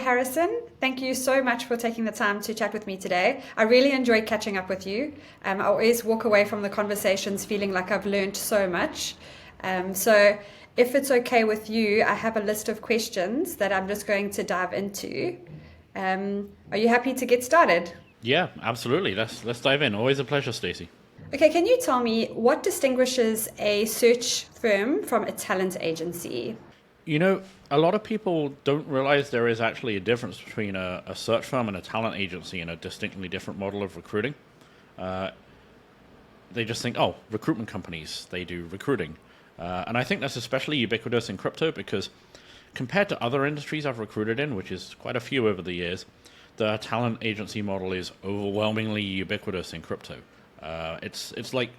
Harrison. Thank you so much for taking the time to chat with me today. I really enjoyed catching up with you. I always walk away from the conversations feeling like I've learned so much. So if it's okay with you, I have a list of questions that I'm just going to dive into. Are you happy to get started? Yeah, absolutely. Let's dive in. Always a pleasure, Stacey. Okay, can you tell me what distinguishes a search firm from a talent agency? You know, a lot of people don't realize there is actually a difference between a search firm and a talent agency in a distinctly different model of recruiting. They just think, oh, recruitment companies, they do recruiting. And I think that's especially ubiquitous in crypto because compared to other industries I've recruited in, which is quite a few over the years, the talent agency model is overwhelmingly ubiquitous in crypto. It's like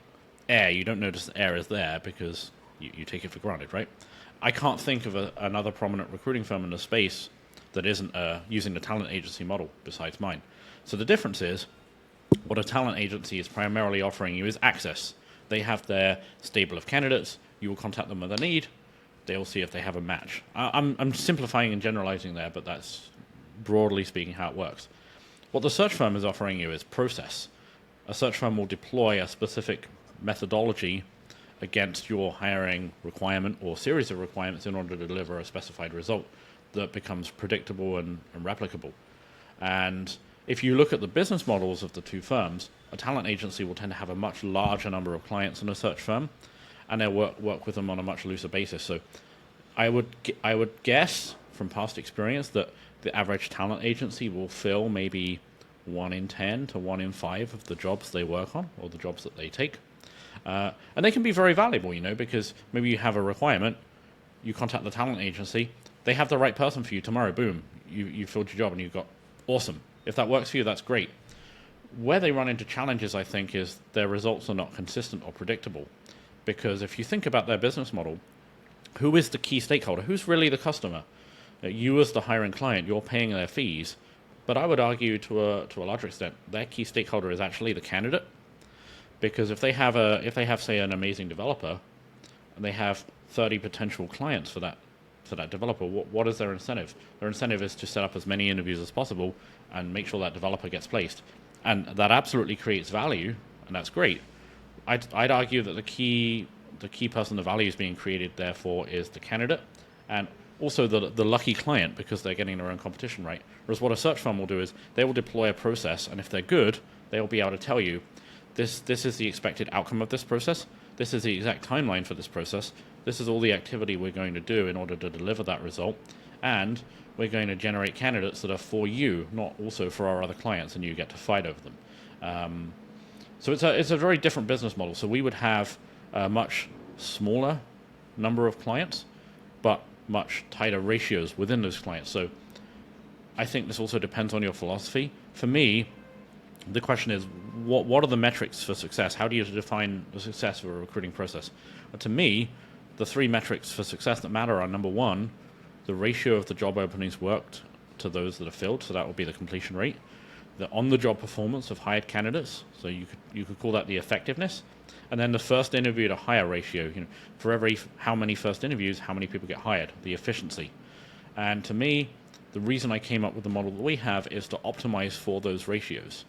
air. You don't notice the air is there because you take it for granted, right? I can't think of another prominent recruiting firm in the space that isn't using the talent agency model besides mine. So the difference is what a talent agency is primarily offering you is access. They have their stable of candidates. You will contact them with a need. They'll see if they have a match. I'm simplifying and generalizing there, but that's broadly speaking how it works. What the search firm is offering you is process. A search firm will deploy a specific methodology against your hiring requirement or series of requirements in order to deliver a specified result that becomes predictable and replicable. And if you look at the business models of the two firms, a talent agency will tend to have a much larger number of clients than a search firm, and they'll work with them on a much looser basis. So I would guess from past experience that the average talent agency will fill maybe 1 in 10 to 1 in 5 of the jobs they work on or the jobs that they take. And they can be very valuable, because maybe you have a requirement, you contact the talent agency, they have the right person for you tomorrow, boom, you filled your job and you've got awesome. If that works for you, that's great. Where they run into challenges, I think, is their results are not consistent or predictable. Because if you think about their business model, who is the key stakeholder? Who's really the customer? You as the hiring client, you're paying their fees. But I would argue to a larger extent, their key stakeholder is actually the candidate. Because if they have say an amazing developer, and they have 30 potential clients for that developer, what is their incentive? Their incentive is to set up as many interviews as possible and make sure that developer gets placed. And that absolutely creates value, and that's great. I'd argue that the key person the value is being created therefore is the candidate, and also the lucky client because they're getting their own competition right. Whereas what a search firm will do is they will deploy a process, and if they're good, they'll be able to tell you this is the expected outcome of this process. This is the exact timeline for this process. This is all the activity we're going to do in order to deliver that result, and we're going to generate candidates that are for you, not also for our other clients, and you get to fight over them. So it's a very different business model. So we would have a much smaller number of clients, but much tighter ratios within those clients. So I think this also depends on your philosophy. For me, the question is, what are the metrics for success? How do you define the success of a recruiting process? But to me, the 3 metrics for success that matter are, number 1, the ratio of the job openings worked to those that are filled, so that would be the completion rate. The on-the-job performance of hired candidates, so you could call that the effectiveness, and then the first interview to hire ratio. For every how many first interviews, how many people get hired, the efficiency. And to me, the reason I came up with the model that we have is to optimize for those ratios.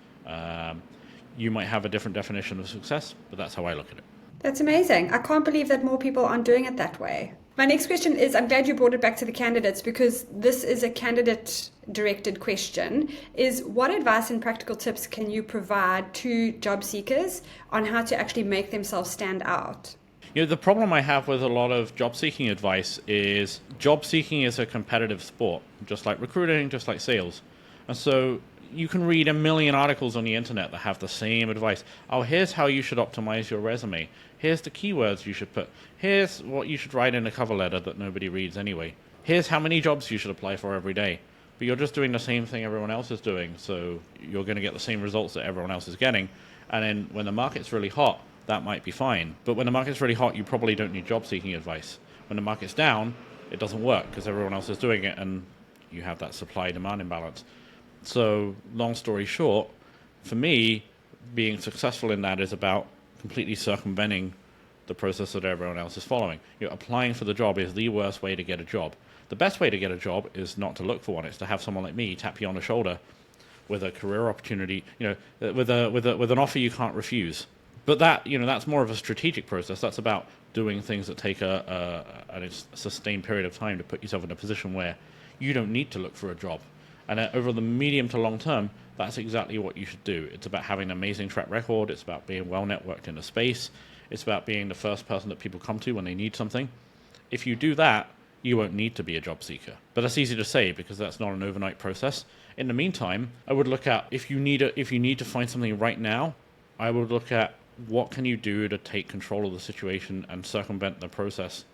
You might have a different definition of success, but that's how I look at it. That's amazing. I can't believe that more people aren't doing it that way. My next question is, I'm glad you brought it back to the candidates because this is a candidate-directed question, is what advice and practical tips can you provide to job seekers on how to actually make themselves stand out? The problem I have with a lot of job seeking advice is job seeking is a competitive sport, just like recruiting, just like sales. And so you can read a million articles on the internet that have the same advice. Oh, here's how you should optimize your resume. Here's the keywords you should put. Here's what you should write in a cover letter that nobody reads anyway. Here's how many jobs you should apply for every day. But you're just doing the same thing everyone else is doing, so you're going to get the same results that everyone else is getting. And then when the market's really hot, that might be fine. But when the market's really hot, you probably don't need job seeking advice. When the market's down, it doesn't work because everyone else is doing it and you have that supply-demand imbalance. So, long story short, for me, being successful in that is about completely circumventing the process that everyone else is following. Applying for the job is the worst way to get a job. The best way to get a job is not to look for one. It's to have someone like me tap you on the shoulder with a career opportunity, with an offer you can't refuse. But that's more of a strategic process. That's about doing things that take a sustained period of time to put yourself in a position where you don't need to look for a job. And over the medium to long term, that's exactly what you should do. It's about having an amazing track record. It's about being well networked in a space. It's about being the first person that people come to when they need something. If you do that, you won't need to be a job seeker. But that's easy to say because that's not an overnight process. In the meantime, I would look at if you need to find something right now, I would look at what can you do to take control of the situation and circumvent the process.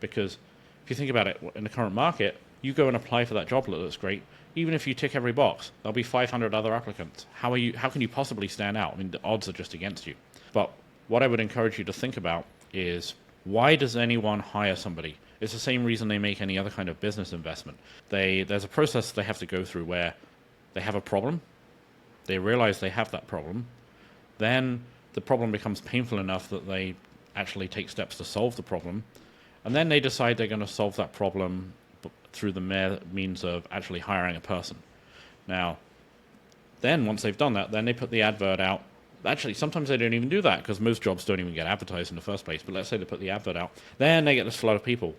Because if you think about it, in the current market, you go and apply for that job that looks great. Even if you tick every box, there'll be 500 other applicants. How can you possibly stand out? I mean, the odds are just against you. But what I would encourage you to think about is, why does anyone hire somebody? It's the same reason they make any other kind of business investment. There's a process they have to go through where they have a problem, they realize they have that problem, then the problem becomes painful enough that they actually take steps to solve the problem, and then they decide they're going to solve that problem through the means of actually hiring a person. Now, then once they've done that, then they put the advert out. Actually, sometimes they don't even do that because most jobs don't even get advertised in the first place, but let's say they put the advert out. Then they get this flood of people.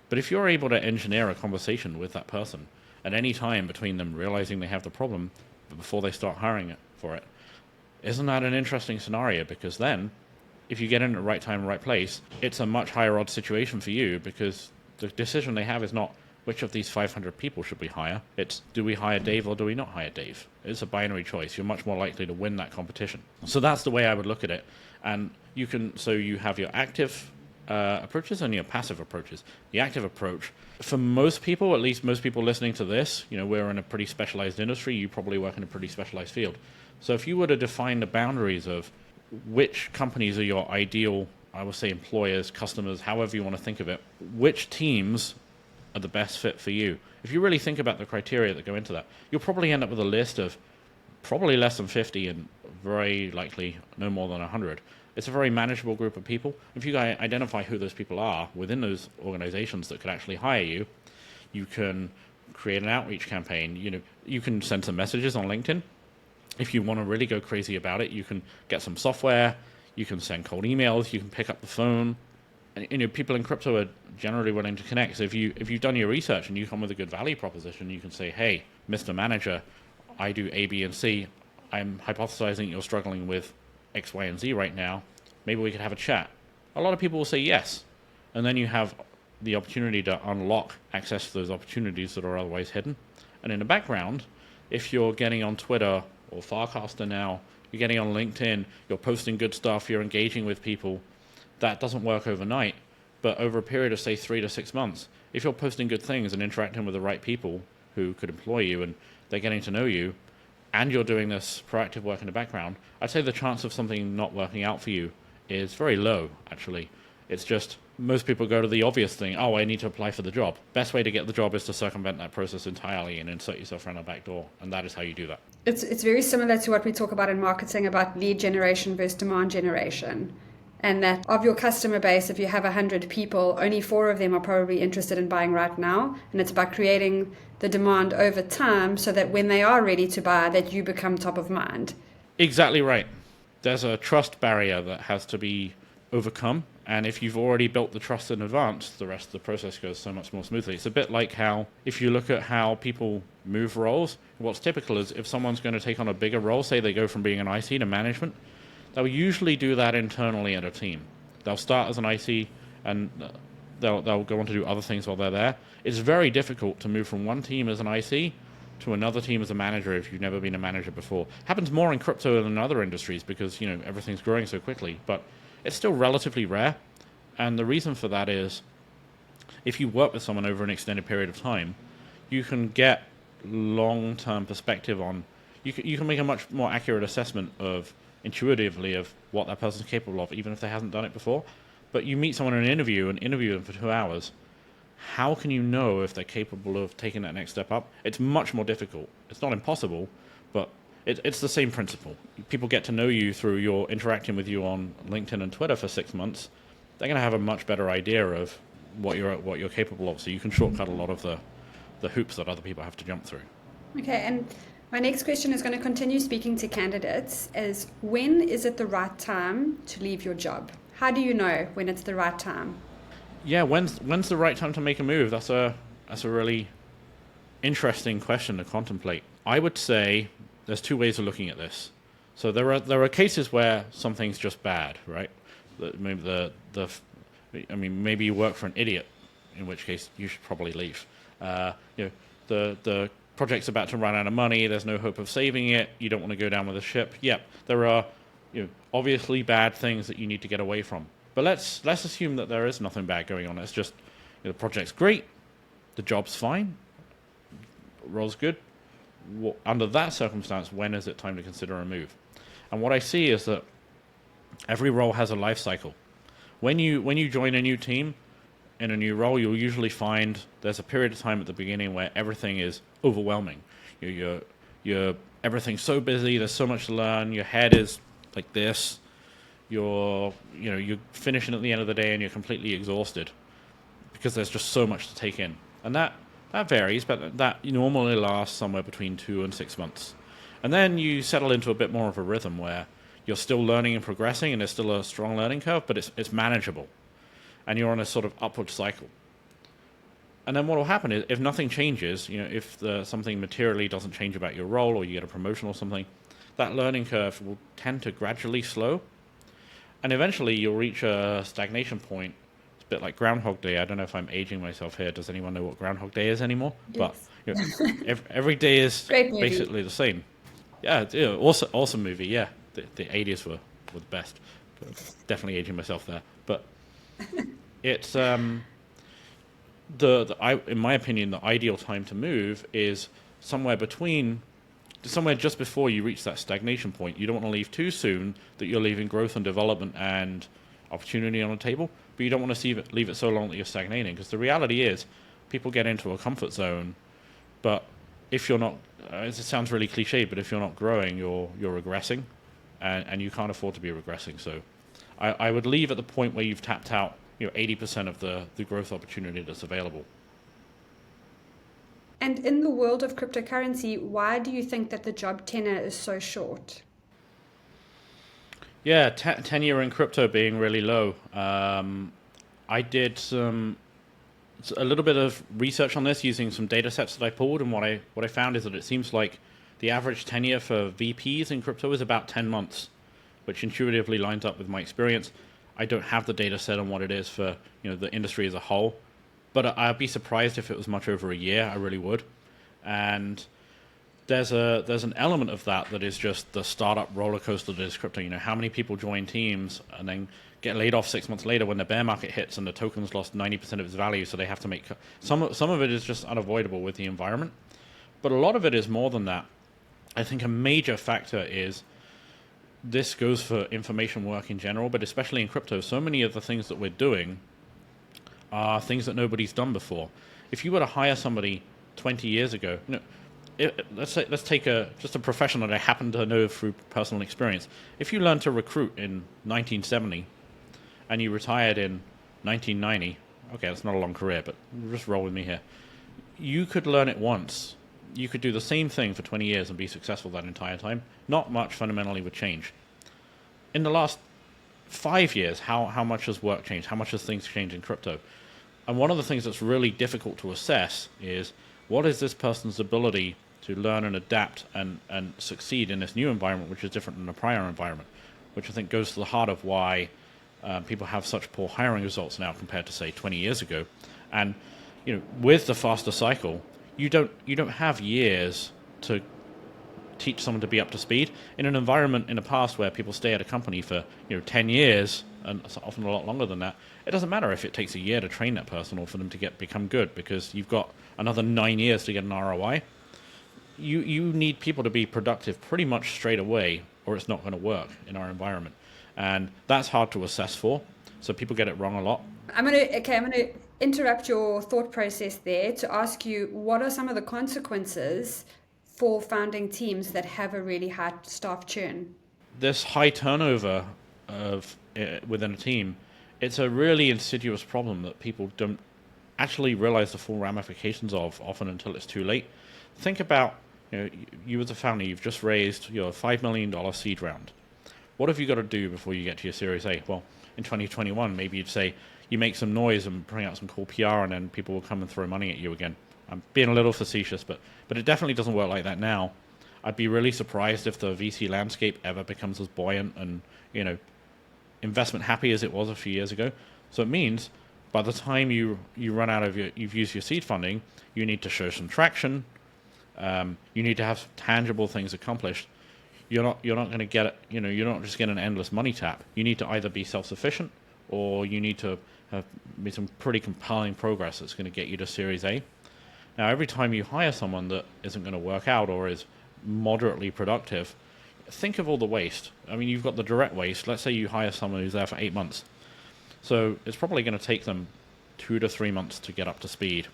But if you're able to engineer a conversation with that person at any time between them realizing they have the problem before they start hiring for it, isn't that an interesting scenario? Because then, if you get in at the right time, right place, it's a much higher odds situation for you because the decision they have is not which of these 500 people should we hire. It's, do we hire Dave or do we not hire Dave? It's a binary choice. You're much more likely to win that competition. So that's the way I would look at it. And you have your active approaches and your passive approaches. The active approach, for most people, at least most people listening to this, we're in a pretty specialized industry. You probably work in a pretty specialized field. So if you were to define the boundaries of which companies are your ideal, I would say employers, customers, however you want to think of it, which teams are the best fit for you. If you really think about the criteria that go into that, you'll probably end up with a list of probably less than 50 and very likely no more than 100. It's a very manageable group of people. If you identify who those people are within those organizations that could actually hire you, you can create an outreach campaign. You can send some messages on LinkedIn. If you want to really go crazy about it, you can get some software, you can send cold emails, you can pick up the phone. And people in crypto are generally willing to connect. So if you've done your research and you come with a good value proposition, you can say, hey, Mr. Manager, I do A, B, and C. I'm hypothesizing you're struggling with X, Y, and Z right now. Maybe we could have a chat. A lot of people will say yes. And then you have the opportunity to unlock access to those opportunities that are otherwise hidden. And in the background, if you're getting on Twitter or Farcaster now, you're getting on LinkedIn, you're posting good stuff, you're engaging with people, that doesn't work overnight. But over a period of, say, 3 to 6 months, if you're posting good things and interacting with the right people who could employ you and they're getting to know you, and you're doing this proactive work in the background, I'd say the chance of something not working out for you is very low, actually. It's just most people go to the obvious thing, oh, I need to apply for the job. Best way to get the job is to circumvent that process entirely and insert yourself around the back door, and that is how you do that. It's very similar to what we talk about in marketing about lead generation versus demand generation. And that of your customer base, if you have 100 people, only 4 of them are probably interested in buying right now. And it's about creating the demand over time so that when they are ready to buy, that you become top of mind. Exactly right. There's a trust barrier that has to be overcome. And if you've already built the trust in advance, the rest of the process goes so much more smoothly. It's a bit like how, if you look at how people move roles, what's typical is if someone's going to take on a bigger role, say they go from being an IC to management, they'll usually do that internally at a team. They'll start as an IC and they'll go on to do other things while they're there. It's very difficult to move from one team as an IC to another team as a manager if you've never been a manager before. Happens more in crypto than in other industries because everything's growing so quickly, but it's still relatively rare. And the reason for that is if you work with someone over an extended period of time, you can get long-term perspective on, you can make a much more accurate assessment of intuitively of what that person's capable of, even if they hasn't done it before. But you meet someone in an interview and interview them for 2 hours, how can you know if they're capable of taking that next step up? It's much more difficult. It's not impossible, but it's the same principle. People get to know you through your interacting with you on LinkedIn and Twitter for 6 months. they're going to have a much better idea of what you're capable of. So you can shortcut a lot of the hoops that other people have to jump through. Okay, and my next question is going to continue speaking to candidates is when is it the right time to leave your job? How do you know when it's the right time? Yeah, when's the right time to make a move? That's a really interesting question to contemplate. I would say there's two ways of looking at this. So there are cases where something's just bad, right? Maybe maybe you work for an idiot, in which case you should probably leave. The project's about to run out of money. There's no hope of saving it. You don't want to go down with the ship. Yep, there are obviously bad things that you need to get away from. But let's assume that there is nothing bad going on. It's just the project's great, the job's fine, role's good. Under that circumstance, when is it time to consider a move? And what I see is that every role has a life cycle. When you join a new team in a new role, you'll usually find there's a period of time at the beginning where everything is overwhelming. You're everything's so busy. There's so much to learn. Your head is like this. You're finishing at the end of the day and you're completely exhausted because there's just so much to take in. And that varies, but that normally lasts somewhere between 2 and 6 months. And then you settle into a bit more of a rhythm where you're still learning and progressing, and there's still a strong learning curve, but it's manageable. And you're on a sort of upward cycle. And then what will happen is, if nothing changes, if something materially doesn't change about your role, or you get a promotion or something, that learning curve will tend to gradually slow. And eventually you'll reach a stagnation point. It's a bit like Groundhog Day. I don't know if I'm aging myself here. Does anyone know what Groundhog Day is anymore? Yes. But every day is basically the same. Yeah, awesome movie. Yeah, the 80s were the best. Definitely aging myself there. But it's in my opinion, the ideal time to move is somewhere just before you reach that stagnation point. You don't want to leave too soon that you're leaving growth and development and opportunity on the table, but you don't want to leave it so long that you're stagnating, because the reality is people get into a comfort zone, but if you're not, it sounds really cliche, but if you're not growing, you're regressing, and you can't afford to be regressing. So I would leave at the point where you've tapped out 80% of the growth opportunity that's available. And in the world of cryptocurrency, why do you think that the job tenure is so short? Yeah, tenure in crypto being really low. I did a little bit of research on this using some data sets that I pulled, and what I found is that it seems like the average tenure for VPs in crypto is about 10 months, which intuitively lines up with my experience. I don't have the data set on what it is for the industry as a whole, but I'd be surprised if it was much over a year. I really would. And there's an element of that is just the startup roller coaster that is crypto. How many people join teams and then get laid off 6 months later when the bear market hits and the token's lost 90% of its value, so they have to make some of it is just unavoidable with the environment, but a lot of it is more than that. I think a major factor is, this goes for information work in general, but especially in crypto, so many of the things that we're doing are things that nobody's done before. If you were to hire somebody 20 years ago, let's take just a profession that I happen to know through personal experience. If you learned to recruit in 1970 and you retired in 1990, okay, that's not a long career, but just roll with me here. You could learn it once. You could do the same thing for 20 years and be successful that entire time. Not much fundamentally would change. In the last 5 years, how much has work changed? How much has things changed in crypto? And one of the things that's really difficult to assess is, what is this person's ability to learn and adapt and succeed in this new environment, which is different than the prior environment, which I think goes to the heart of why people have such poor hiring results now compared to, say, 20 years ago. And with the faster cycle, you don't have years to teach someone to be up to speed in an environment in the past where people stay at a company for 10 years and often a lot longer than that. It doesn't matter if it takes a year to train that person or for them to become good, because you've got another 9 years to get an ROI. You need people to be productive pretty much straight away, or it's not going to work in our environment, and that's hard to assess for. So people get it wrong a lot. I'm gonna interrupt your thought process there to ask you, what are some of the consequences for founding teams that have a really high staff churn? This high turnover within a team it's a really insidious problem that people don't actually realize the full ramifications of often until it's too late. Think about, you as a founder, you've just raised your $5 million seed round. What have you got to do before you get to your Series A? Well, in 2021, maybe you'd say you make some noise and bring out some cool PR, and then people will come and throw money at you again. I'm being a little facetious, but it definitely doesn't work like that now. I'd be really surprised if the VC landscape ever becomes as buoyant and, investment happy as it was a few years ago. So it means by the time you run out of you've used your seed funding, you need to show some traction. You need to have tangible things accomplished. You're not going to get it. You're not just getting an endless money tap. You need to either be self-sufficient, or you need to have made some pretty compelling progress that's going to get you to Series A. Now, every time you hire someone that isn't going to work out or is moderately productive, think of all the waste. I mean, you've got the direct waste. Let's say you hire someone who's there for 8 months. So it's probably going to take them 2 to 3 months to get up to speed.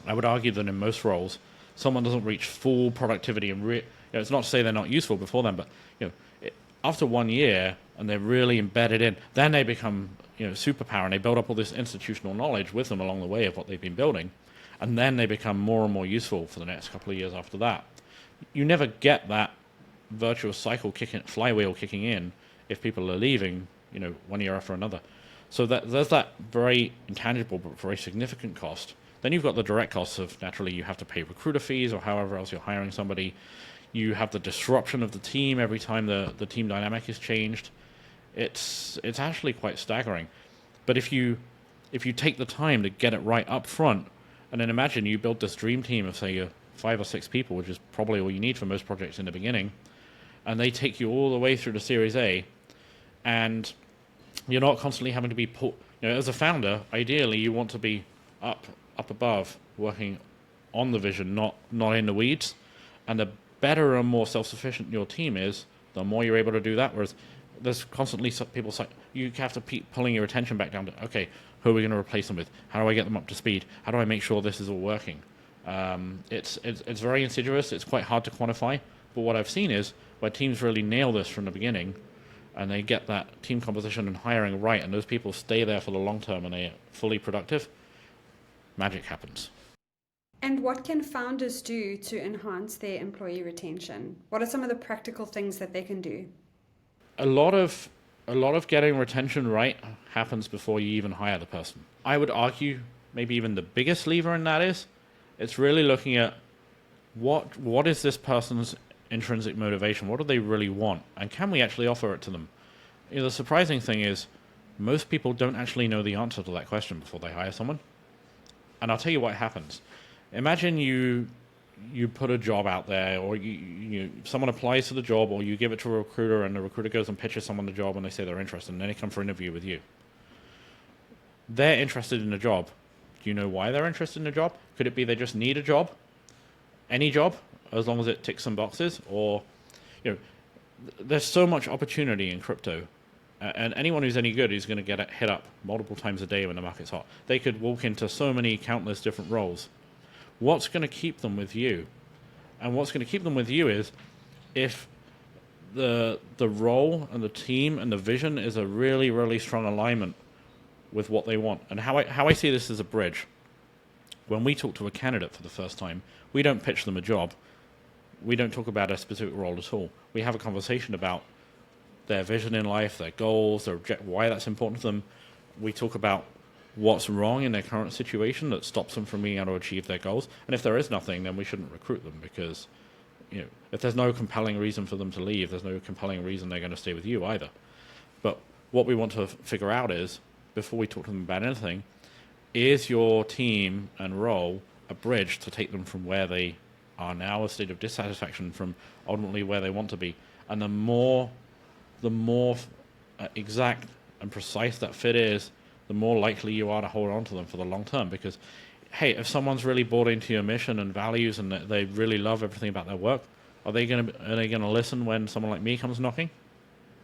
I would argue that in most roles, someone doesn't reach full productivity, and it's not to say they're not useful before then, but after 1 year and they're really embedded in, then they become superpower, and they build up all this institutional knowledge with them along the way of what they've been building, and then they become more and more useful for the next couple of years after that. You never get that virtuous cycle flywheel kicking in if people are leaving 1 year after another. So there's that very intangible but very significant cost. Then you've got the direct costs of, naturally, you have to pay recruiter fees or however else you're hiring somebody. You have the disruption of the team every time the team dynamic is changed. It's actually quite staggering. But if you take the time to get it right up front, and then imagine you build this dream team of, say, 5 or 6 people, which is probably all you need for most projects in the beginning, and they take you all the way through to Series A, and you're not constantly having to be put. As a founder, ideally you want to be up above, working on the vision, not in the weeds. And the better and more self-sufficient your team is, the more you're able to do that. Whereas there's constantly people you have to keep pulling your attention back down to, okay, who are we going to replace them with? How do I get them up to speed? How do I make sure this is all working? It's very insidious. It's quite hard to quantify. But what I've seen is where teams really nail this from the beginning, and they get that team composition and hiring right, and those people stay there for the long term and they're fully productive, magic happens. And what can founders do to enhance their employee retention? What are some of the practical things that they can do? A lot of getting retention right happens before you even hire the person. I would argue maybe even the biggest lever in that is it's really looking at what is this person's intrinsic motivation? What do they really want? And can we actually offer it to them? The surprising thing is most people don't actually know the answer to that question before they hire someone. And I'll tell you what happens. Imagine you put a job out there, or someone applies to the job, or you give it to a recruiter, and the recruiter goes and pitches someone the job, and they say they're interested, and then they come for an interview with you. They're interested in the job. Do you know why they're interested in the job? Could it be they just need a job? Any job, as long as it ticks some boxes? Or, there's so much opportunity in crypto. And anyone who's any good is going to get hit up multiple times a day when the market's hot. They could walk into so many countless different roles. What's going to keep them with you? And what's going to keep them with you is if the role and the team and the vision is a really, really strong alignment with what they want. And how I see this as a bridge. When we talk to a candidate for the first time, we don't pitch them a job. We don't talk about a specific role at all. We have a conversation about their vision in life, their goals, why that's important to them. We talk about what's wrong in their current situation that stops them from being able to achieve their goals. And if there is nothing, then we shouldn't recruit them, because if there's no compelling reason for them to leave, there's no compelling reason they're going to stay with you either. But what we want to figure out is, before we talk to them about anything, is your team and role a bridge to take them from where they are now, a state of dissatisfaction, from ultimately where they want to be. And the more exact and precise that fit is, the more likely you are to hold on to them for the long term. Because, hey, if someone's really bought into your mission and values and they really love everything about their work, are they going to listen when someone like me comes knocking?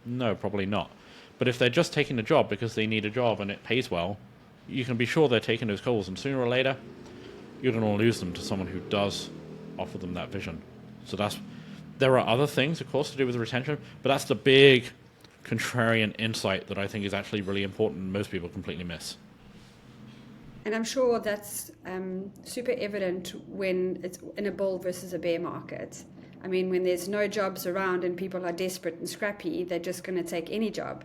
No, probably not. But if they're just taking the job because they need a job and it pays well, you can be sure they're taking those calls, and sooner or later, you're going to lose them to someone who does offer them that vision. So there are other things, of course, to do with retention, but that's the big contrarian insight that I think is actually really important and most people completely miss. And I'm sure that's super evident when it's in a bull versus a bear market. I mean, when there's no jobs around and people are desperate and scrappy, they're just going to take any job.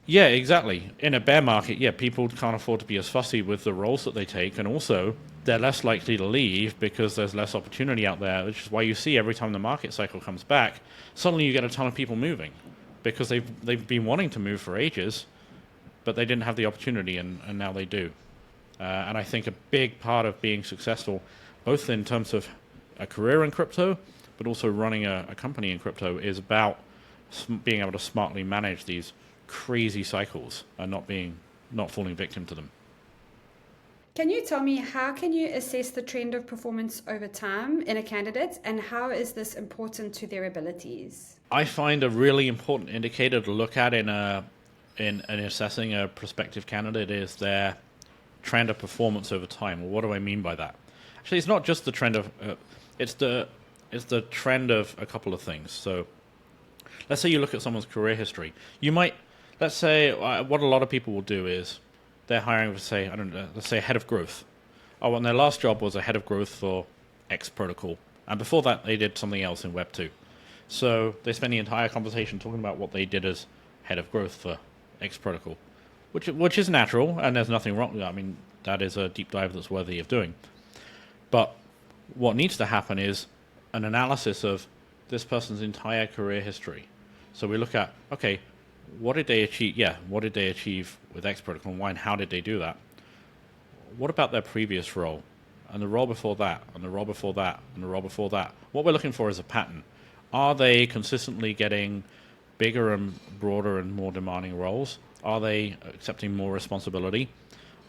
Yeah, exactly. In a bear market, yeah, people can't afford to be as fussy with the roles that they take, and also they're less likely to leave because there's less opportunity out there, which is why you see every time the market cycle comes back, suddenly you get a ton of people moving because they've been wanting to move for ages, but they didn't have the opportunity, and now they do. And I think a big part of being successful, both in terms of a career in crypto, but also running a company in crypto, is about being able to smartly manage these crazy cycles and not falling victim to them. Can you tell me, how can you assess the trend of performance over time in a candidate, and how is this important to their abilities? I find a really important indicator to look at in assessing a prospective candidate is their trend of performance over time. Well, what do I mean by that? Actually, it's not just the trend of it's the trend of a couple of things. So let's say you look at someone's career history. You might, let's say, what a lot of people will do is they're hiring for, say, I don't know, let's say a head of growth. Oh, and their last job was a head of growth for X protocol. And before that, they did something else in Web 2. So they spend the entire conversation talking about what they did as head of growth for X protocol, which is natural, and there's nothing wrong with that. I mean, that is a deep dive that's worthy of doing. But what needs to happen is an analysis of this person's entire career history. So we look at, okay, what did they achieve? Yeah, what did they achieve with X protocol and why, and how did they do that? What about their previous role? And the role before that, and the role before that, and the role before that? What we're looking for is a pattern. Are they consistently getting bigger and broader and more demanding roles? Are they accepting more responsibility?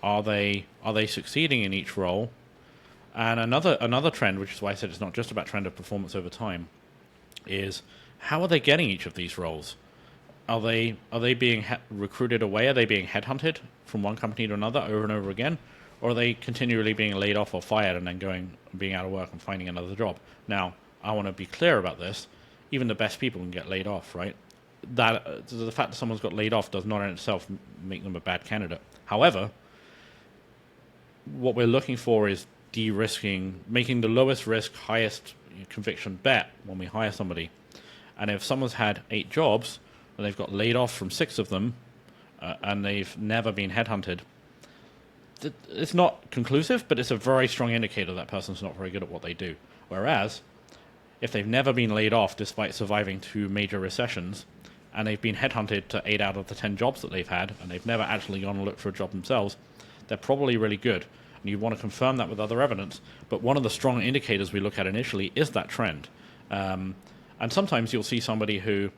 Are they succeeding in each role? And another trend, which is why I said it's not just about trend of performance over time, is how are they getting each of these roles? Are they being recruited away? Are they being headhunted from one company to another over and over again? Or are they continually being laid off or fired and then being out of work and finding another job? Now, I want to be clear about this. Even the best people can get laid off, right? That the fact that someone's got laid off does not in itself make them a bad candidate. However, what we're looking for is de-risking, making the lowest risk, highest conviction bet when we hire somebody. And if someone's had 8 jobs and they've got laid off from 6 of them, and they've never been headhunted, it's not conclusive, but it's a very strong indicator that person's not very good at what they do. Whereas, if they've never been laid off despite surviving 2 major recessions, and they've been headhunted to 8 out of the 10 jobs that they've had, and they've never actually gone and looked for a job themselves, they're probably really good. And you want to confirm that with other evidence. But one of the strong indicators we look at initially is that trend. And sometimes you'll see somebody who,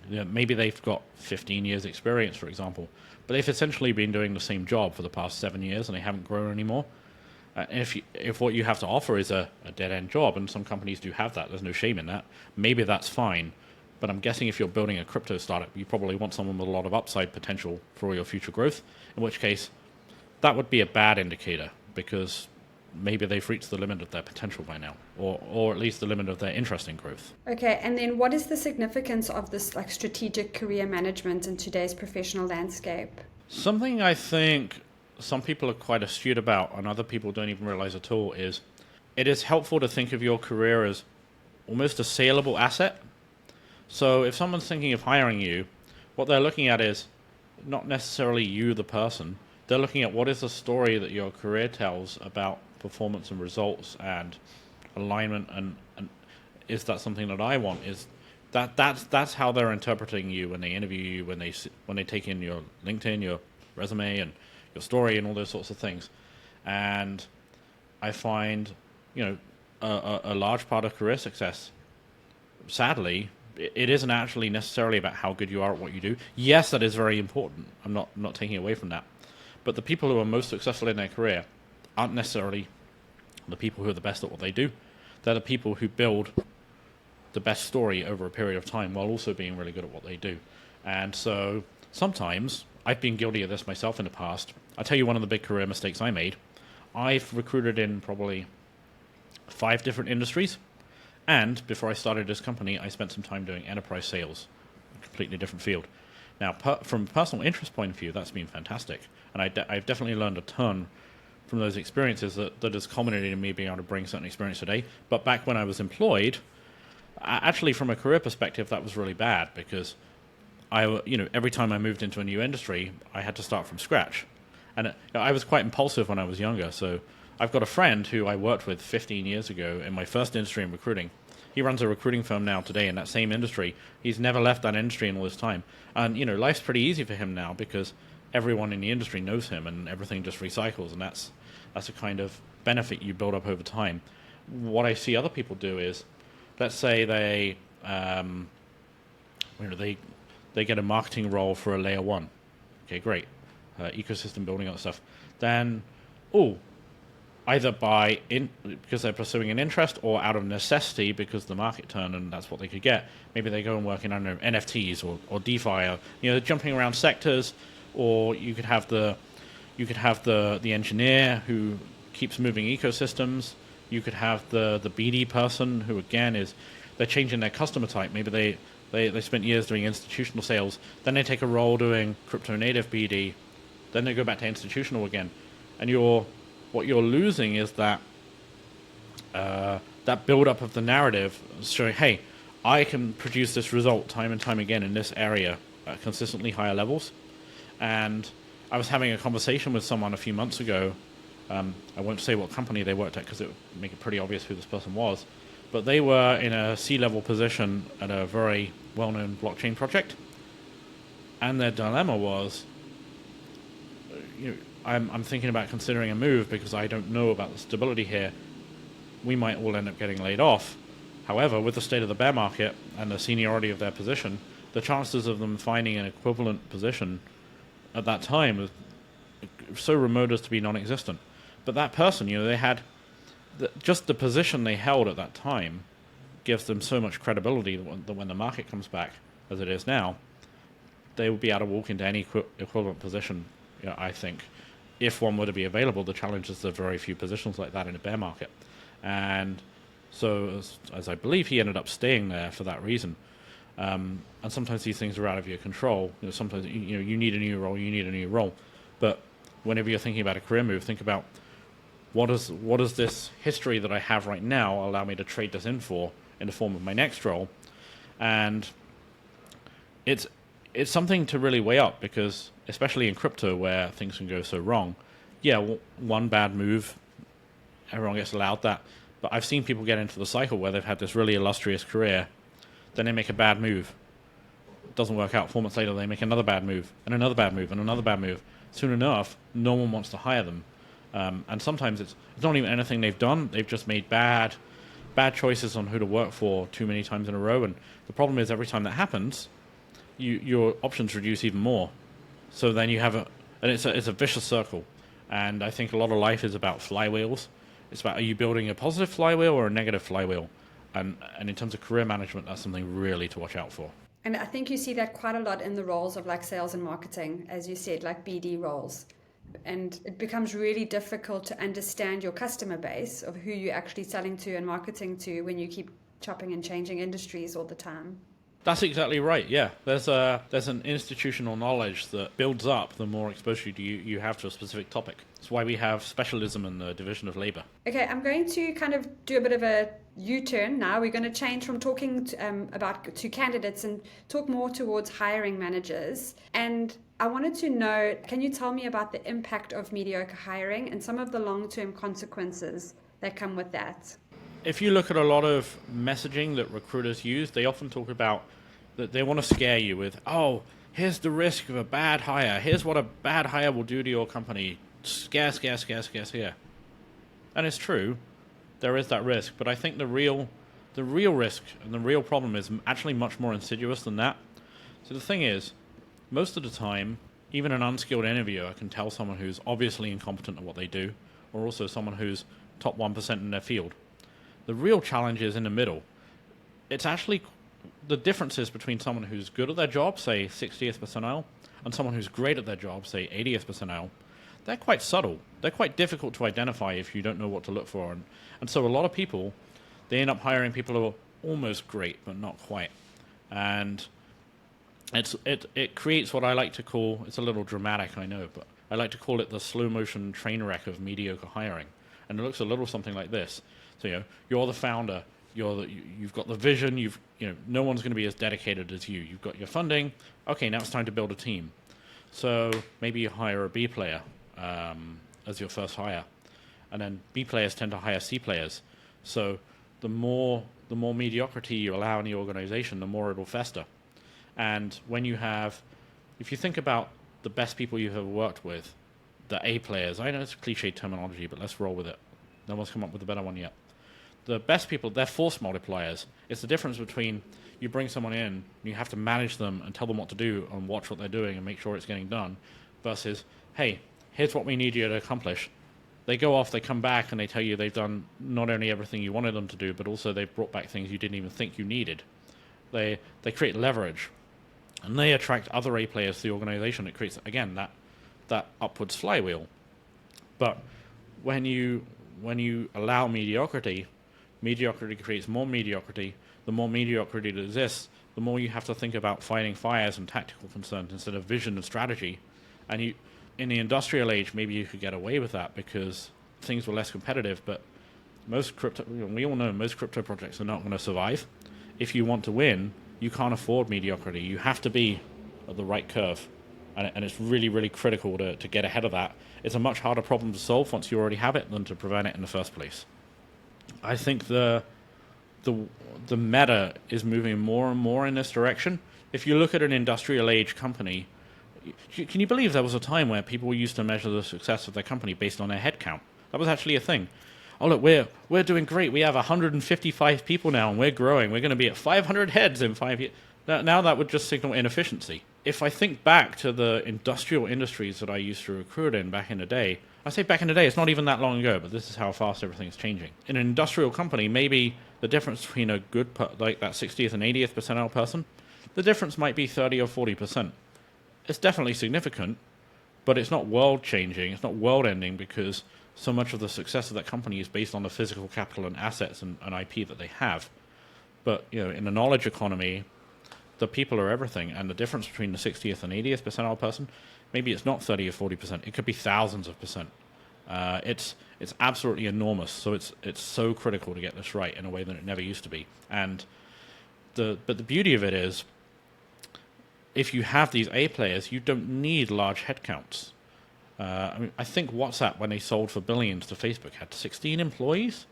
maybe they've got 15 years experience, for example, but they've essentially been doing the same job for the past 7 years and they haven't grown anymore. If what you have to offer is a dead-end job, and some companies do have that, there's no shame in that, maybe that's fine. But I'm guessing if you're building a crypto startup, you probably want someone with a lot of upside potential for your future growth, in which case that would be a bad indicator, because maybe they've reached the limit of their potential by now, or at least the limit of their interest in growth. Okay, and then what is the significance of this strategic career management in today's professional landscape? Something I think some people are quite astute about, and other people don't even realize at all, is it is helpful to think of your career as almost a saleable asset. So if someone's thinking of hiring you, what they're looking at is not necessarily you, the person. They're looking at what is the story that your career tells about performance and results and alignment, and is that something that I want? Is that's how they're interpreting you when they interview you, when they take in your LinkedIn, your resume, and your story, and all those sorts of things. And I find, a large part of career success, sadly, it isn't actually necessarily about how good you are at what you do. Yes, that is very important. I'm not taking away from that. But the people who are most successful in their career aren't necessarily the people who are the best at what they do. They're the people who build the best story over a period of time while also being really good at what they do. And so sometimes, I've been guilty of this myself in the past. I'll tell you one of the big career mistakes I made. I've recruited in probably 5 different industries. And before I started this company, I spent some time doing enterprise sales completely different field. Now, from a personal interest point of view, that's been fantastic. And I've definitely learned a ton from those experiences that has culminated in me being able to bring certain experience today. But back when I was employed, actually from a career perspective, that was really bad because every time I moved into a new industry, I had to start from scratch. And I was quite impulsive when I was younger. So I've got a friend who I worked with 15 years ago in my first industry in recruiting. He runs a recruiting firm now today in that same industry. He's never left that industry in all this time. And, life's pretty easy for him now because everyone in the industry knows him and everything just recycles. And that's a kind of benefit you build up over time. What I see other people do is, let's say they get a marketing role for a layer one. Okay, great. Ecosystem building, all that stuff. Then, either because they're pursuing an interest or out of necessity because the market turned and that's what they could get. Maybe they go and work in, I don't know, NFTs or DeFi, or, they're jumping around sectors. Or you could have the engineer who keeps moving ecosystems. You could have the BD person who again they're changing their customer type. Maybe they spent years doing institutional sales, then they take a role doing crypto native BD, then they go back to institutional again, and what you're losing is that build up of the narrative showing, hey, I can produce this result time and time again in this area at consistently higher levels. And I was having a conversation with someone a few months ago. I won't say what company they worked at because it would make it pretty obvious who this person was. But they were in a C-level position at a very well-known blockchain project. And their dilemma was, I'm thinking about considering a move because I don't know about the stability here. We might all end up getting laid off. However, with the state of the bear market and the seniority of their position, the chances of them finding an equivalent position at that time was so remote as to be non-existent. But that person, they had just the position they held at that time gives them so much credibility that when the market comes back, as it is now, they will be able to walk into any equivalent position, I think. If one were to be available, the challenge is there are very few positions like that in a bear market. And so, as I believe, he ended up staying there for that reason. And sometimes these things are out of your control. Sometimes you need a new role. But whenever you're thinking about a career move, think about what does this history that I have right now allow me to trade this in the form of my next role. And it's something to really weigh up because, especially in crypto where things can go so wrong, one bad move, everyone gets allowed that. But I've seen people get into the cycle where they've had this really illustrious career, then they make a bad move. It doesn't work out. 4 months later, they make another bad move, and another bad move, and another bad move. Soon enough, no one wants to hire them. And sometimes it's not even anything they've done. They've just made bad choices on who to work for too many times in a row. And the problem is every time that happens, your options reduce even more. So then you have it's a vicious circle. And I think a lot of life is about flywheels. It's about, are you building a positive flywheel or a negative flywheel? And in terms of career management, that's something really to watch out for. And I think you see that quite a lot in the roles of like sales and marketing, as you said, like BD roles. And it becomes really difficult to understand your customer base of who you're actually selling to and marketing to when you keep chopping and changing industries all the time. That's exactly right, yeah. There's an institutional knowledge that builds up the more exposure you have to a specific topic. That's why we have specialism in the division of labor. Okay, I'm going to kind of do a bit of a U-turn now. We're going to change from talking to candidates and talk more towards hiring managers. And I wanted to know, can you tell me about the impact of mediocre hiring and some of the long-term consequences that come with that? If you look at a lot of messaging that recruiters use, they often talk about that they want to scare you with, here's the risk of a bad hire. Here's what a bad hire will do to your company. Scare. And it's true. There is that risk. But I think the real risk and the real problem is actually much more insidious than that. So the thing is, most of the time, even an unskilled interviewer can tell someone who's obviously incompetent at what they do, or also someone who's top 1% in their field. The real challenge is in the middle. It's actually the differences between someone who's good at their job, say 60th percentile, and someone who's great at their job, say 80th percentile. They're quite subtle. They're quite difficult to identify if you don't know what to look for. And so a lot of people, they end up hiring people who are almost great, but not quite. And It creates what I like to call, it's a little dramatic, I know, but I like to call it the slow motion train wreck of mediocre hiring. And it looks a little something like this. So you're the founder, you've got the vision, no one's going to be as dedicated as you. You've got your funding. Okay, now it's time to build a team. So maybe you hire a B player as your first hire, and then B players tend to hire C players. So the more mediocrity you allow in the organization, the more it'll fester. And if you think about the best people you've ever worked with, the A players, I know it's cliche terminology, but let's roll with it. No one's come up with a better one yet. The best people, they're force multipliers. It's the difference between you bring someone in, and you have to manage them and tell them what to do and watch what they're doing and make sure it's getting done, versus, hey, here's what we need you to accomplish. They go off, they come back, and they tell you they've done not only everything you wanted them to do, but also they've brought back things you didn't even think you needed. They create leverage, and they attract other A players to the organization. It creates, again, that upwards flywheel. But when you allow mediocrity creates more mediocrity. The more mediocrity that exists, the more you have to think about fighting fires and tactical concerns instead of vision and strategy. And in the industrial age, maybe you could get away with that because things were less competitive. But we all know most crypto projects are not going to survive. If you want to win, you can't afford mediocrity. You have to be at the right curve. And it's really, really critical to get ahead of that. It's a much harder problem to solve once you already have it than to prevent it in the first place. I think the meta is moving more and more in this direction. If you look at an industrial age company, can you believe there was a time where people used to measure the success of their company based on their head count? That was actually a thing. Oh, look, we're doing great. We have 155 people now, and we're growing. We're going to be at 500 heads in 5 years. Now that would just signal inefficiency. If I think back to the industrial industries that I used to recruit in back in the day, I say back in the day, it's not even that long ago, but this is how fast everything's changing. In an industrial company, maybe the difference between a good, like that 60th and 80th percentile person, the difference might be 30 or 40%. It's definitely significant, but it's not world-changing, it's not world-ending, because so much of the success of that company is based on the physical capital and assets and IP that they have. But in the knowledge economy, the people are everything, and the difference between the 60th and 80th percentile person, maybe it's not 30 or 40%. It could be thousands of percent. It's absolutely enormous. So it's so critical to get this right in a way that it never used to be. But the beauty of it is, if you have these A players, you don't need large headcounts. I think WhatsApp, when they sold for billions to Facebook, had 16 employees.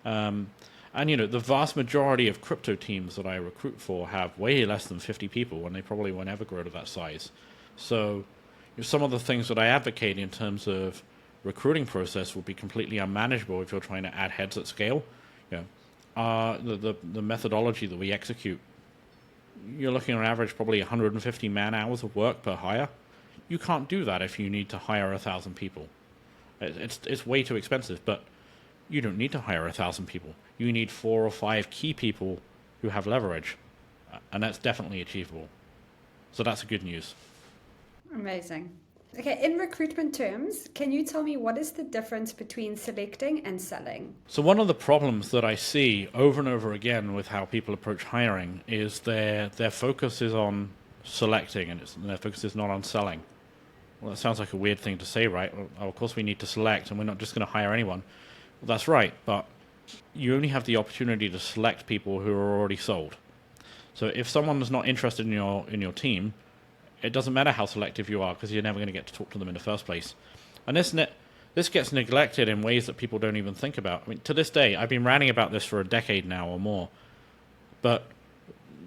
And the vast majority of crypto teams that I recruit for have way less than 50 people, and they probably won't ever grow to that size. So some of the things that I advocate in terms of recruiting process will be completely unmanageable if you're trying to add heads at scale. The methodology that we execute, you're looking on average probably 150 man hours of work per hire. You can't do that if you need to hire 1,000 people. It's way too expensive, but you don't need to hire 1,000 people. You need 4 or 5 key people who have leverage, and that's definitely achievable. So that's good news. Amazing. Okay, in recruitment terms, can you tell me what is the difference between selecting and selling? So one of the problems that I see over and over again with how people approach hiring is their focus is on selecting, and their focus is not on selling. Well, that sounds like a weird thing to say, right? Well, of course we need to select, and we're not just going to hire anyone. Well, that's right, but you only have the opportunity to select people who are already sold. So if someone is not interested in your team, it doesn't matter how selective you are, because you're never going to get to talk to them in the first place. And this gets neglected in ways that people don't even think about. I mean, to this day, I've been ranting about this for a decade now or more, but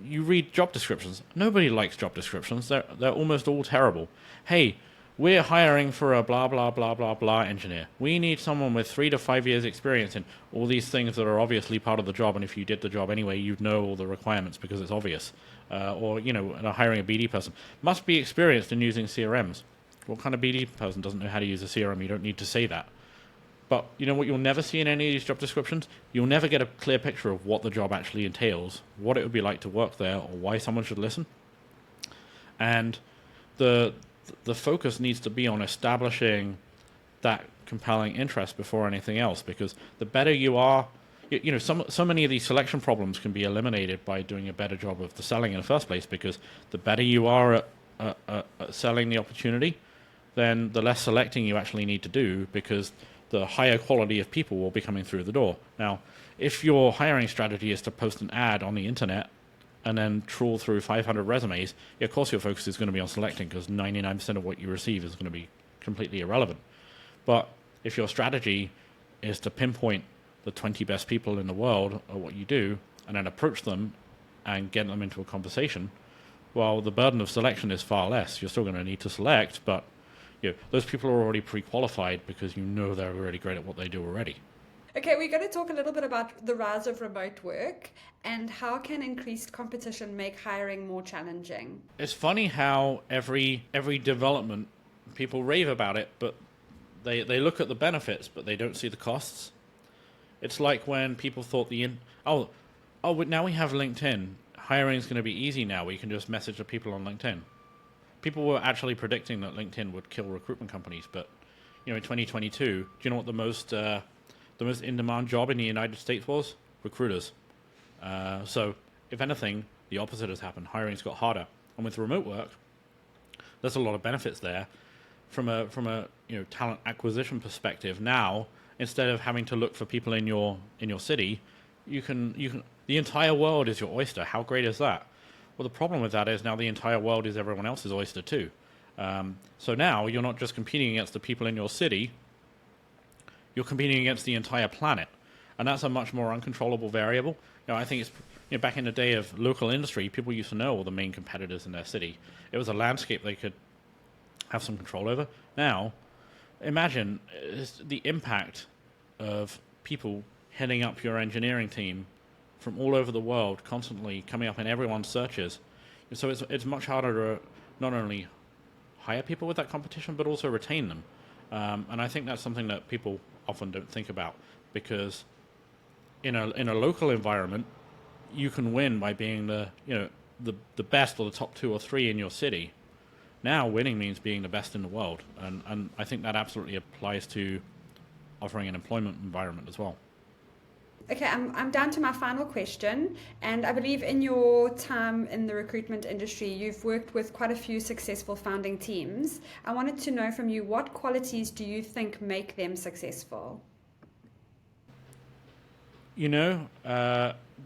you read job descriptions. Nobody likes job descriptions. They're almost all terrible. Hey, we're hiring for a blah, blah, blah, blah, blah engineer. We need someone with 3 to 5 years experience in all these things that are obviously part of the job, and if you did the job anyway, you'd know all the requirements because it's obvious. Or hiring a BD person. Must be experienced in using CRMs. What kind of BD person doesn't know how to use a CRM? You don't need to say that. But you know what you'll never see in any of these job descriptions? You'll never get a clear picture of what the job actually entails, what it would be like to work there, or why someone should listen. And the focus needs to be on establishing that compelling interest before anything else, because the better you are, so many of these selection problems can be eliminated by doing a better job of the selling in the first place, because the better you are at selling the opportunity, then the less selecting you actually need to do, because the higher quality of people will be coming through the door. Now, if your hiring strategy is to post an ad on the internet and then trawl through 500 resumes, of course your focus is going to be on selecting, because 99% of what you receive is going to be completely irrelevant. But if your strategy is to pinpoint the 20 best people in the world at what you do and then approach them and get them into a conversation, well, the burden of selection is far less. You're still going to need to select, but those people are already pre-qualified because they're really great at what they do already. Okay, we're going to talk a little bit about the rise of remote work and how can increased competition make hiring more challenging. It's funny how every development, people rave about it, but they look at the benefits, but they don't see the costs. It's like when people thought now we have LinkedIn. Hiring is going to be easy now. We can just message the people on LinkedIn. People were actually predicting that LinkedIn would kill recruitment companies, but in 2022, do you know what the most in-demand job in the United States was? Recruiters. So if anything, the opposite has happened. Hiring's got harder, and with remote work, there's a lot of benefits there. From a talent acquisition perspective, now instead of having to look for people in your city, you can the entire world is your oyster. How great is that? Well, the problem with that is now the entire world is everyone else's oyster too. So now you're not just competing against the people in your city, you're competing against the entire planet. And that's a much more uncontrollable variable. I think it's, back in the day of local industry, people used to know all the main competitors in their city. It was a landscape they could have some control over. Now, imagine the impact of people heading up your engineering team from all over the world, constantly coming up in everyone's searches. So it's much harder to not only hire people with that competition, but also retain them. And I think that's something that people often don't think about, because in a local environment, you can win by being the best or the top 2 or 3 in your city. Now winning means being the best in the world, and I think that absolutely applies to offering an employment environment as well. Okay, I'm down to my final question, and I believe in your time in the recruitment industry, you've worked with quite a few successful founding teams. I wanted to know from you, what qualities do you think make them successful?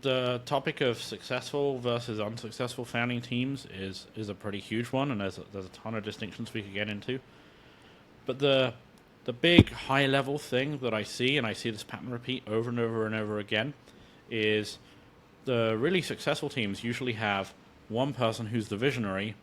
The topic of successful versus unsuccessful founding teams is a pretty huge one, and there's a ton of distinctions we could get into. But the big high-level thing that I see, and I see this pattern repeat over and over and over again, is the really successful teams usually have one person who's the visionary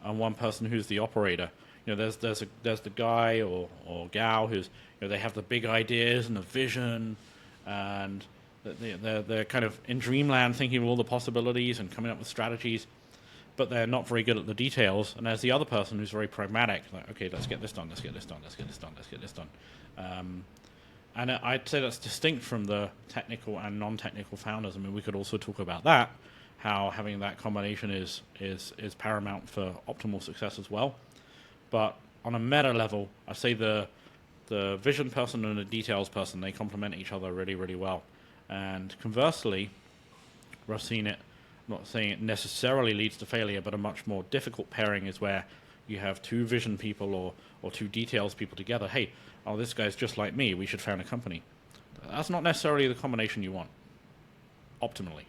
and one person who's the operator. There's the guy or gal who's they have the big ideas and the vision, and they're kind of in dreamland thinking of all the possibilities and coming up with strategies, but they're not very good at the details. And there's the other person who's very pragmatic, like, okay, let's get this done, let's get this done, let's get this done, let's get this done. And I'd say that's distinct from the technical and non-technical founders. I mean, we could also talk about that, how having that combination is paramount for optimal success as well. But on a meta level, I say the vision person and the details person, they complement each other really, really well. And conversely, we've seen it, I'm not saying it necessarily leads to failure, but a much more difficult pairing is where you have 2 vision people or 2 details people together. Hey, this guy's just like me, we should found a company. That's not necessarily the combination you want, optimally.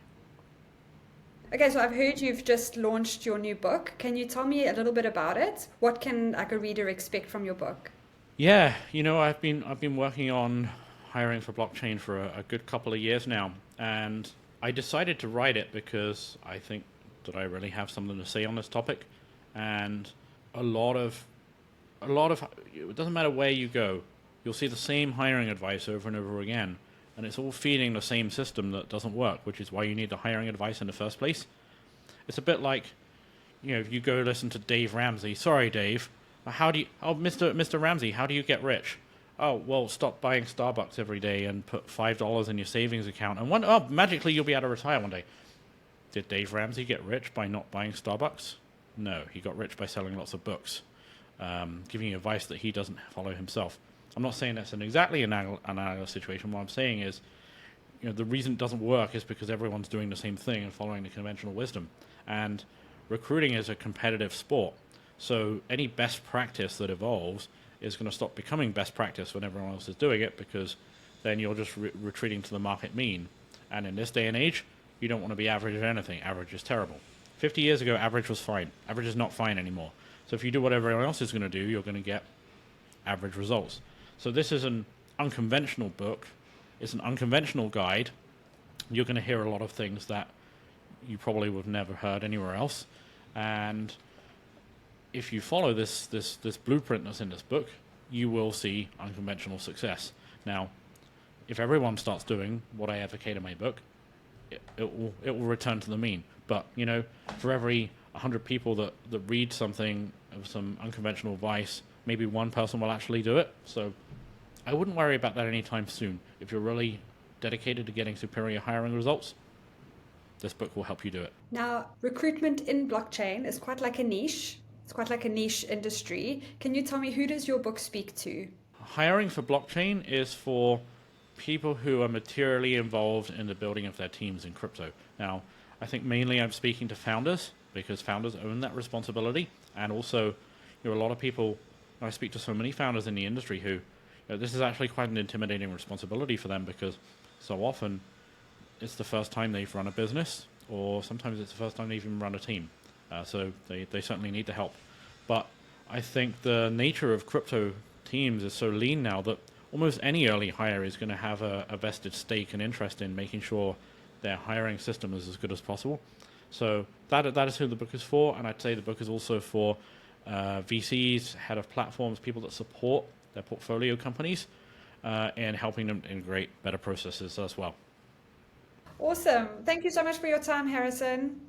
Okay, so I've heard you've just launched your new book. Can you tell me a little bit about it? What can a reader expect from your book? Yeah, I've been working on hiring for blockchain for a good couple of years now, and I decided to write it because I think that I really have something to say on this topic. And a lot of it doesn't matter where you go, you'll see the same hiring advice over and over again, and it's all feeding the same system that doesn't work, which is why you need the hiring advice in the first place. It's a bit like, if you go listen to Dave Ramsey. Sorry, Dave. Mr. Ramsey, how do you get rich? Oh, well, stop buying Starbucks every day and put $5 in your savings account, and magically you'll be able to retire one day. Did Dave Ramsey get rich by not buying Starbucks? No, he got rich by selling lots of books, giving you advice that he doesn't follow himself. I'm not saying that's an exactly analogous situation. What I'm saying is the reason it doesn't work is because everyone's doing the same thing and following the conventional wisdom. And recruiting is a competitive sport. So any best practice that evolves is going to stop becoming best practice when everyone else is doing it, because then you're just retreating to the market mean. And in this day and age, you don't want to be average at anything. Average is terrible. 50 years ago, average was fine. Average is not fine anymore. So if you do what everyone else is going to do, you're going to get average results. So this is an unconventional book. It's an unconventional guide. You're going to hear a lot of things that you probably would have never heard anywhere else. And if you follow this blueprint that's in this book, you will see unconventional success. Now, if everyone starts doing what I advocate in my book, it will return to the mean. But, for every 100 people that read something of some unconventional advice, maybe one person will actually do it. So I wouldn't worry about that anytime soon. If you're really dedicated to getting superior hiring results, this book will help you do it. Now, recruitment in blockchain is quite like a niche. It's quite like a niche industry. Can you tell me, who does your book speak to? Hiring for blockchain is for people who are materially involved in the building of their teams in crypto. Now, I think mainly I'm speaking to founders, because founders own that responsibility. And also, a lot of people, I speak to so many founders in the industry who, this is actually quite an intimidating responsibility for them, because so often it's the first time they've run a business, or sometimes it's the first time they've even run a team. So they certainly need the help. But I think the nature of crypto teams is so lean now that almost any early hire is going to have a vested stake and interest in making sure their hiring system is as good as possible. So that is who the book is for, and I'd say the book is also for VCs, head of platforms, people that support their portfolio companies, and helping them integrate better processes as well. Awesome. Thank you so much for your time, Harrison.